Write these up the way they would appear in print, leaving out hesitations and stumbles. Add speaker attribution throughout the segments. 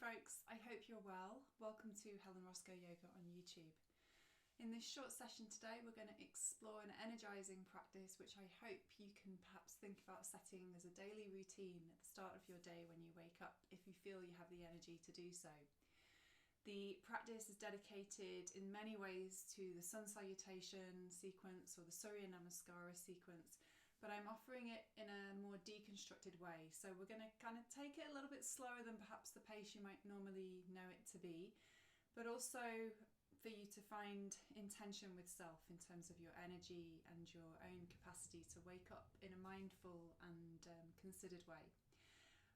Speaker 1: folks, I hope you're well. Welcome to Helen Roscoe Yoga on YouTube. In this short session today, we're going to explore an energising practice which I hope you can perhaps think about setting as a daily routine at the start of your day when you wake up, if you feel you have the energy to do so. The practice is dedicated in many ways to the Sun Salutation sequence or the Surya Namaskar sequence, but I'm offering it in a more deconstructed way. So we're going to kind of take it a little bit slower than perhaps the pace you might normally know it to be, but also for you to find intention with self in terms of your energy and your own capacity to wake up in a mindful and considered way.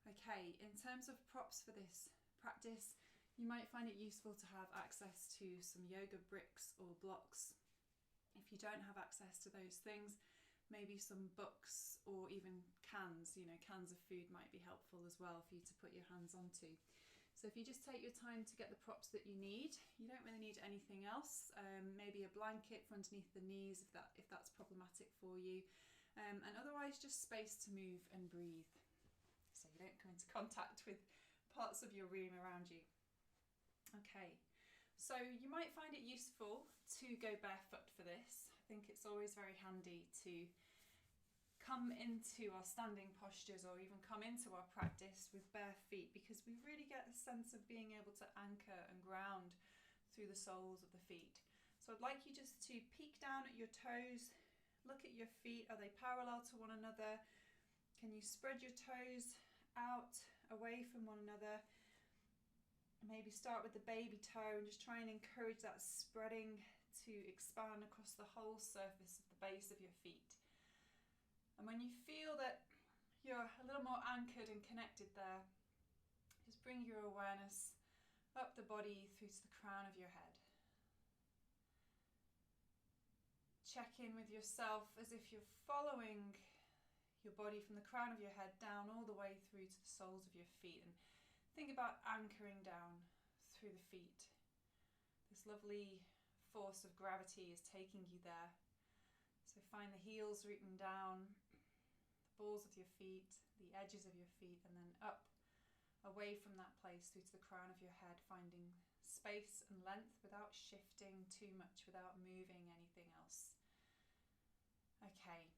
Speaker 1: Okay, in terms of props for this practice, you might find it useful to have access to some yoga bricks or blocks. If you don't have access to those things, maybe some books or even cans, cans of food might be helpful as well for you to put your hands onto. So if you just take your time to get the props that you need, you don't really need anything else. Maybe a blanket for underneath the knees if that's problematic for you. And otherwise just space to move and breathe so you don't come into contact with parts of your room around you. Okay. So you might find it useful to go barefoot for this. I think it's always very handy to come into our standing postures or even come into our practice with bare feet, because we really get a sense of being able to anchor and ground through the soles of the feet. So I'd like you just to peek down at your toes, look at your feet. Are they parallel to one another? Can you spread your toes out away from one another? Maybe start with the baby toe and just try and encourage that spreading to expand across the whole surface of the base of your feet. And when you feel that you're a little more anchored and connected there, just bring your awareness up the body through to the crown of your head. Check in with yourself as if you're following your body from the crown of your head down all the way through to the soles of your feet, and think about anchoring down through the feet. This lovely force of gravity is taking you there. So find the heels rooting down, the balls of your feet, the edges of your feet, and then up, away from that place through to the crown of your head, finding space and length without shifting too much, without moving anything else. Okay.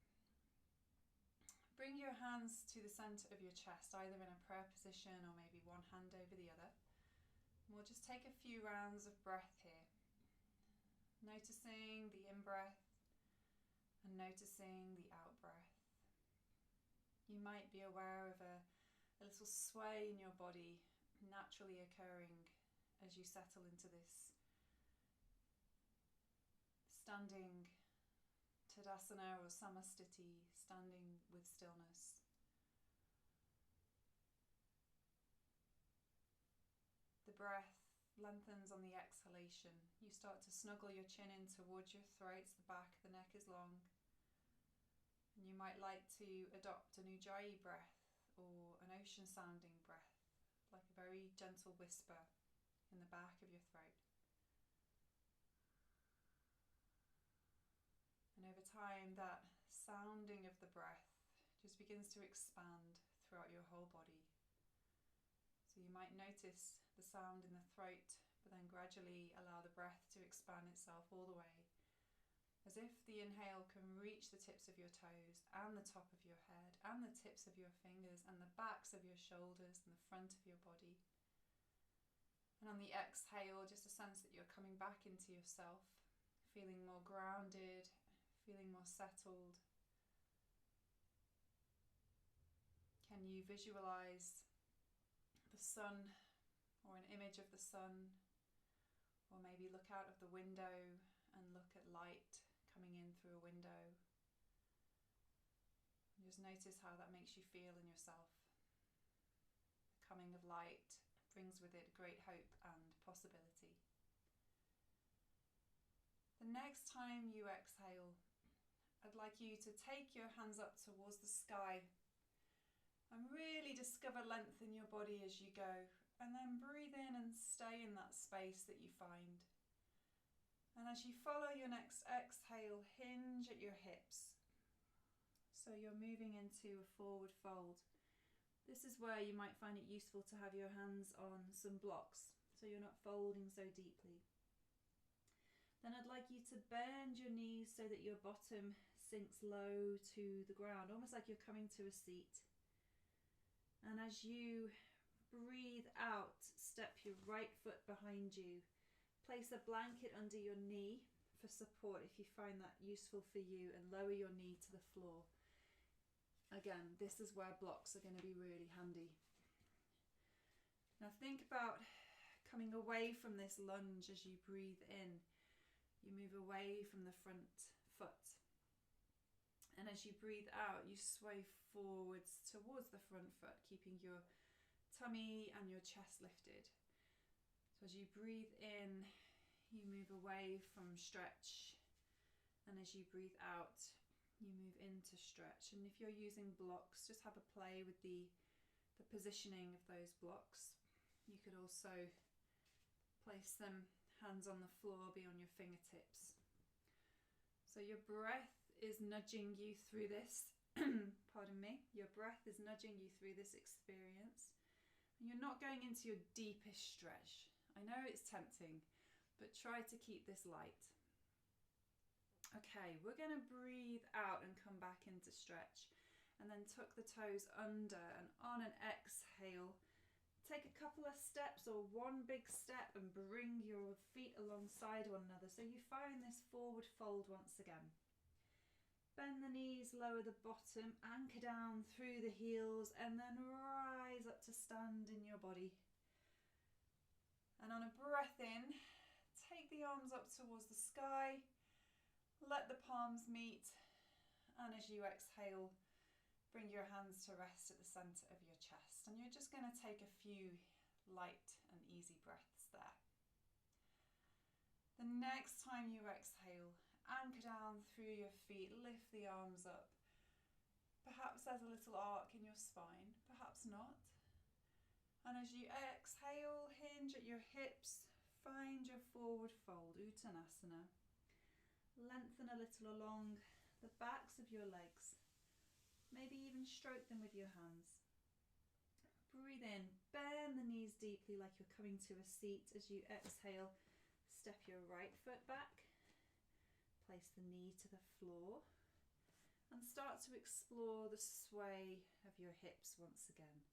Speaker 1: Bring your hands to the centre of your chest, either in a prayer position or maybe one hand over the other. We'll just take a few rounds of breath here. Noticing the in-breath and noticing the out-breath. You might be aware of a little sway in your body naturally occurring as you settle into this standing Tadasana or Samastiti, standing with stillness. The breath lengthens on the exhalation. You start to snuggle your chin in towards your throat, so the back of the neck is long. And you might like to adopt an Ujjayi breath or an ocean sounding breath, like a very gentle whisper in the back of your throat. And over time, that sounding of the breath just begins to expand throughout your whole body. So you might notice the sound in the throat, but then gradually allow the breath to expand itself all the way, as if the inhale can reach the tips of your toes and the top of your head and the tips of your fingers and the backs of your shoulders and the front of your body. And on the exhale, just a sense that you're coming back into yourself, feeling more grounded, feeling more settled. Can you visualize the sun or an image of the sun, or maybe look out of the window and look at light coming in through a window? And just notice how that makes you feel in yourself. The coming of light brings with it great hope and possibility. The next time you exhale, I'd like you to take your hands up towards the sky and really discover length in your body as you go, and then breathe in and stay in that space that you find. And as you follow your next exhale, hinge at your hips. So you're moving into a forward fold, This is where you might find it useful to have your hands on some blocks so you're not folding so deeply. Then I'd like you to bend your knees so that your bottom sinks low to the ground, almost like you're coming to a seat. And as you breathe out, step your right foot behind you. Place a blanket under your knee for support if you find that useful for you, and lower your knee to the floor. Again, this is where blocks are going to be really handy. Now think about coming away from this lunge as you breathe in. You move away from the front foot. And as you breathe out, you sway forwards towards the front foot, keeping your tummy and your chest lifted. So as you breathe in, you move away from stretch. And as you breathe out, you move into stretch. And if you're using blocks, just have a play with the positioning of those blocks. You could also place them hands on the floor, be on your fingertips. So your breath is nudging you through this. Pardon me. Your breath is nudging you through this experience. And you're not going into your deepest stretch. I know it's tempting, but try to keep this light. Okay, we're going to breathe out and come back into stretch, and then tuck the toes under, and on an exhale, take a couple of steps or one big step and bring your feet alongside one another so you find this forward fold once again. Bend the knees, lower the bottom, anchor down through the heels, and then rise up to stand in your body. And on a breath in, take the arms up towards the sky. Let the palms meet, and as you exhale, bring your hands to rest at the centre of your chest. And you're just going to take a few light and easy breaths there. The next time you exhale, anchor down through your feet, lift the arms up. Perhaps there's a little arc in your spine, perhaps not. And as you exhale, hinge at your hips, find your forward fold, Uttanasana. Lengthen a little along the backs of your legs. Maybe even stroke them with your hands. Breathe in, bend the knees deeply like you're coming to a seat. As you exhale, step your right foot back. Place the knee to the floor. And start to explore the sway of your hips once again.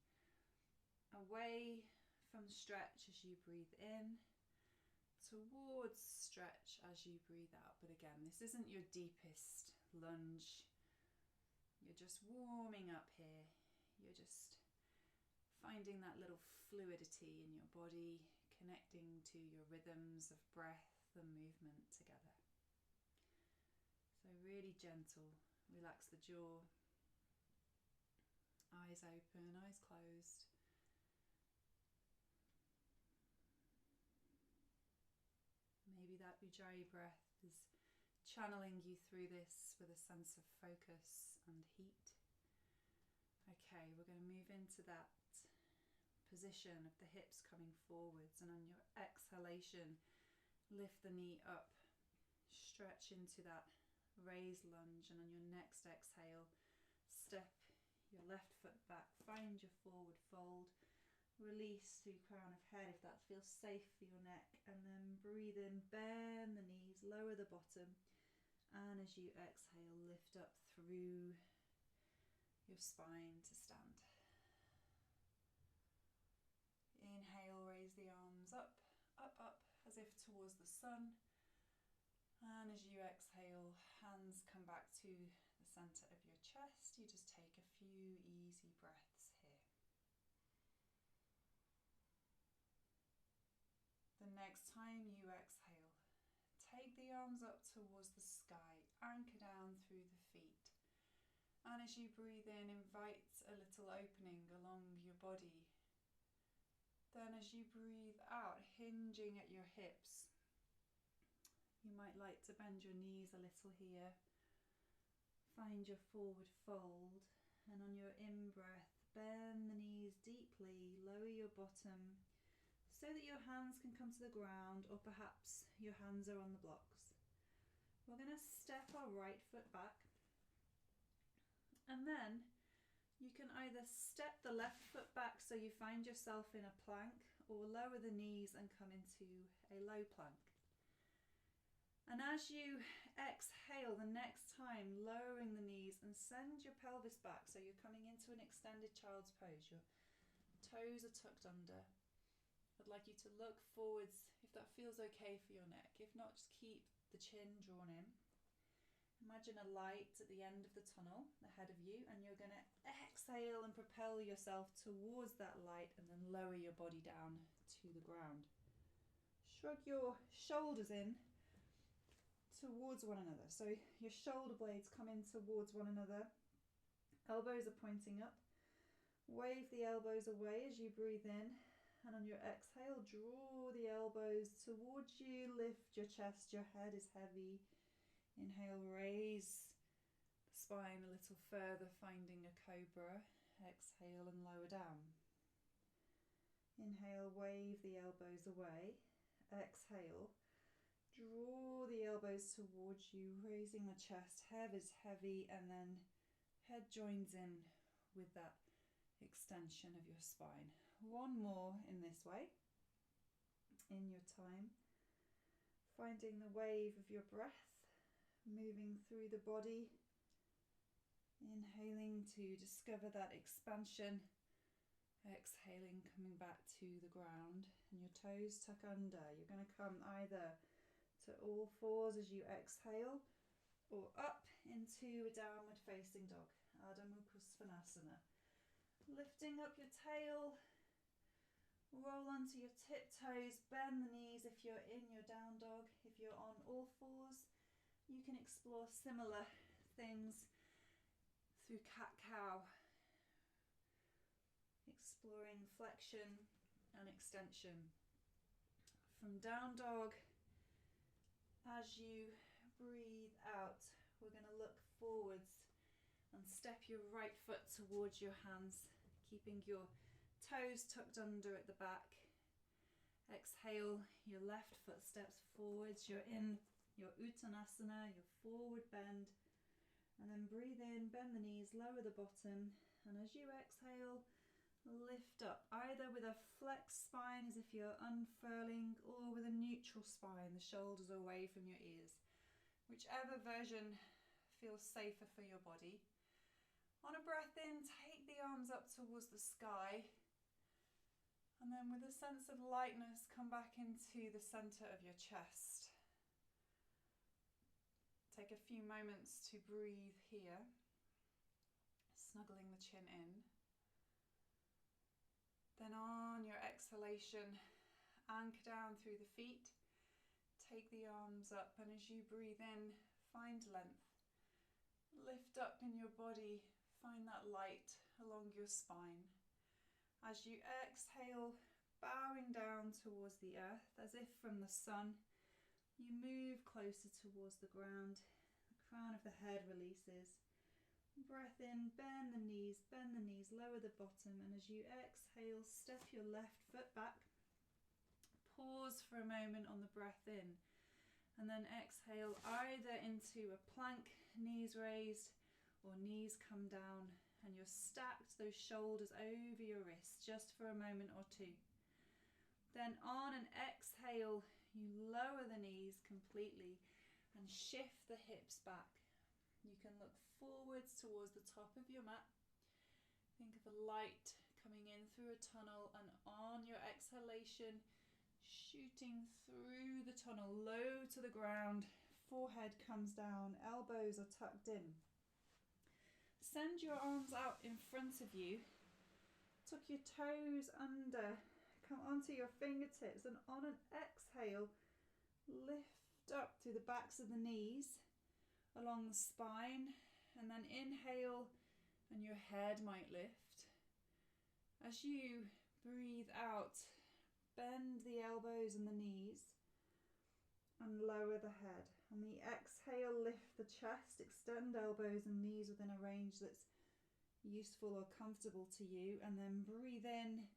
Speaker 1: Away from stretch as you breathe in. Towards stretch as you breathe out. But again, this isn't your deepest lunge. You're just warming up here. You're just finding that little fluidity in your body, connecting to your rhythms of breath and movement together. So really gentle. Relax the jaw. Eyes open, eyes closed. Maybe that Ujjayi breath is channeling you through this with a sense of focus and heat. Okay, we're going to move into that position of the hips coming forwards, and on your exhalation, lift the knee up, stretch into that raised lunge, and on your next exhale, step your left foot back, find your forward fold. Release through crown of head if that feels safe for your neck, and then breathe in, bend the knees, lower the bottom, and as you exhale, lift up through your spine to stand. Inhale, raise the arms up, up, up, as if towards the sun, and as you exhale, hands come back to the centre of your chest. You just take a few easy breaths here. The next time you exhale, take the arms up towards the sky, anchor down through the feet. And as you breathe in, invite a little opening along your body. Then as you breathe out, hinging at your hips, you might like to bend your knees a little here. Find your forward fold, and on your in-breath, bend the knees deeply, lower your bottom, so that your hands can come to the ground, or perhaps your hands are on the blocks. We're going to step our right foot back, and then You can either step the left foot back so you find yourself in a plank, or lower the knees and come into a low plank. And as you exhale the next time, lowering the knees and send your pelvis back so you're coming into an extended child's pose. Your toes are tucked under. I'd like you to look forwards if that feels okay for your neck. If not, just keep the chin drawn in. Imagine a light at the end of the tunnel ahead of you, and you're going to exhale and propel yourself towards that light and then lower your body down to the ground. Shrug your shoulders in towards one another. So your shoulder blades come in towards one another. Elbows are pointing up. Wave the elbows away as you breathe in. And on your exhale, draw the elbows towards you. Lift your chest. Your head is heavy. Inhale, raise the spine a little further, finding a cobra. Exhale and lower down. Inhale, wave the elbows away. Exhale, draw the elbows towards you, raising the chest. Head is heavy, and then head joins in with that extension of your spine. One more in this way, in your time. Finding the wave of your breath, moving through the body. Inhaling to discover that expansion. Exhaling, coming back to the ground, and your toes tuck under. You're going to come either to all fours as you exhale, or up into a downward facing dog, Adho Mukha Svanasana. Lifting up your tail, roll onto your tiptoes, bend the knees if you're in your down dog. If you're on all fours, you can explore similar things through cat-cow, exploring flexion and extension. From down dog, as you breathe out, we're going to look forwards and step your right foot towards your hands, keeping your toes tucked under at the back. Exhale, your left foot steps forwards. You're in your Uttanasana, your forward bend. And then breathe in, bend the knees, lower the bottom. And as you exhale, lift up, either with a flexed spine as if you're unfurling, or with a neutral spine, the shoulders away from your ears. Whichever version feels safer for your body. On a breath in, take the arms up towards the sky. And then with a sense of lightness, come back into the center of your chest. Take a few moments to breathe here, snuggling the chin in. Then on your exhalation, anchor down through the feet. Take the arms up, and as you breathe in, find length. Lift up in your body, find that light along your spine. As you exhale, bowing down towards the earth, as if from the sun, you move closer towards the ground. The crown of the head releases. Breath in, bend the knees, lower the bottom, and as you exhale, step your left foot back. Pause for a moment on the breath in, and then exhale either into a plank, knees raised, or knees come down, and you're stacked those shoulders over your wrists just for a moment or two. Then on an exhale, you lower the knees completely and shift the hips back. You can look forwards towards the top of your mat. Think of a light coming in through a tunnel, and on your exhalation, shooting through the tunnel, low to the ground, forehead comes down, elbows are tucked in. Send your arms out in front of you, tuck your toes under, come onto your fingertips, and on an exhale, lift up through the backs of the knees, along the spine, and then inhale, and your head might lift. As you breathe out, bend the elbows and the knees, and lower the head. On the exhale, lift the chest, extend elbows and knees within a range that's useful or comfortable to you, and then breathe in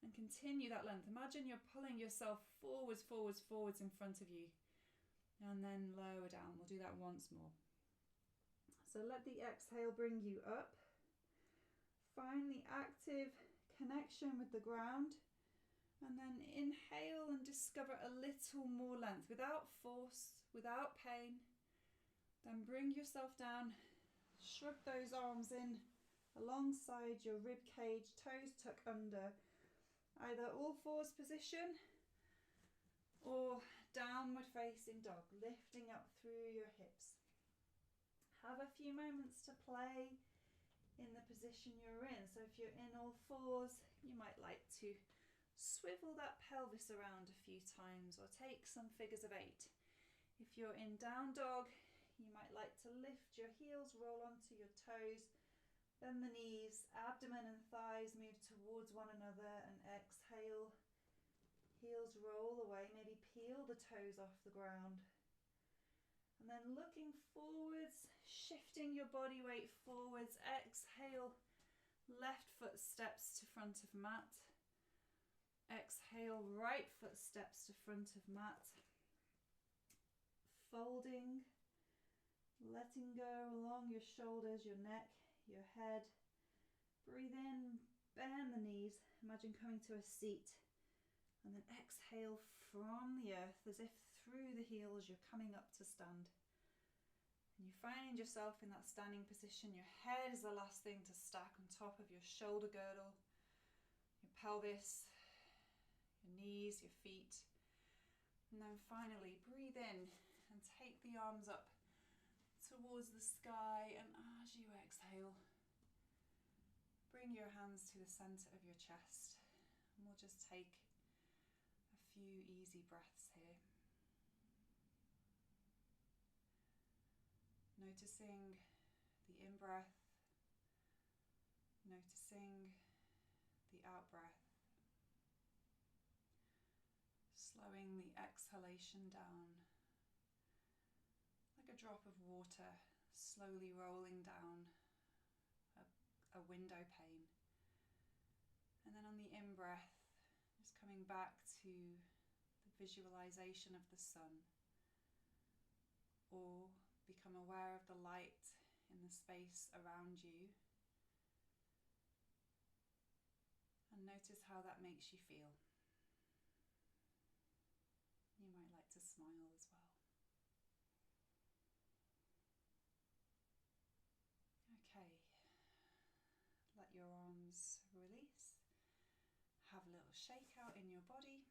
Speaker 1: and continue that length. Imagine you're pulling yourself forwards in front of you, and then lower down. We'll do that once more. So let the exhale bring you up. Find the active connection with the ground, and then inhale and discover a little more length without force, without pain. Then bring yourself down, shrug those arms in alongside your rib cage, toes tuck under, either all fours position or downward facing dog, lifting up through your hips. Have a few moments to play in the position you're in. So if you're in all fours, you might like to swivel that pelvis around a few times or take some figures of 8. If you're in down dog, you might like to lift your heels, roll onto your toes, bend the knees, abdomen and thighs move towards one another, and exhale. Heels roll away, maybe peel the toes off the ground. And then looking forwards, shifting your body weight forwards, exhale, left foot steps to front of mat. Exhale, right foot steps to front of mat. Folding, letting go along your shoulders, your neck, your head. Breathe in, bend the knees, imagine coming to a seat. And then exhale from the earth as if through the heels you're coming up to stand. And you find yourself in that standing position. Your head is the last thing to stack on top of your shoulder girdle, your pelvis, your knees, your feet. And then finally breathe in and take the arms up towards the sky, and as you exhale, bring your hands to the center of your chest, and we'll just take a few easy breaths here. Noticing the in-breath, noticing the out-breath, slowing the exhalation down, like a drop of water slowly rolling down a window pane. And then on the in-breath, just coming back to the visualization of the sun, or become aware of the light in the space around you, and notice how that makes you feel. You might like to smile as well. Okay, let your arms release. Have a little shake out in your body.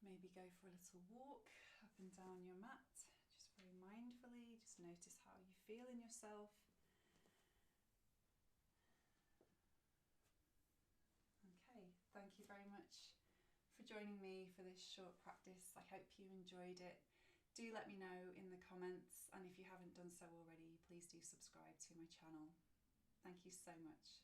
Speaker 1: Maybe go for a little walk up and down your mat, just very mindfully. Just notice how you feel in yourself. Okay, thank you very much for joining me for this short practice. I hope you enjoyed it. Do let me know in the comments, and if you haven't done so already, please do subscribe to my channel. Thank you so much.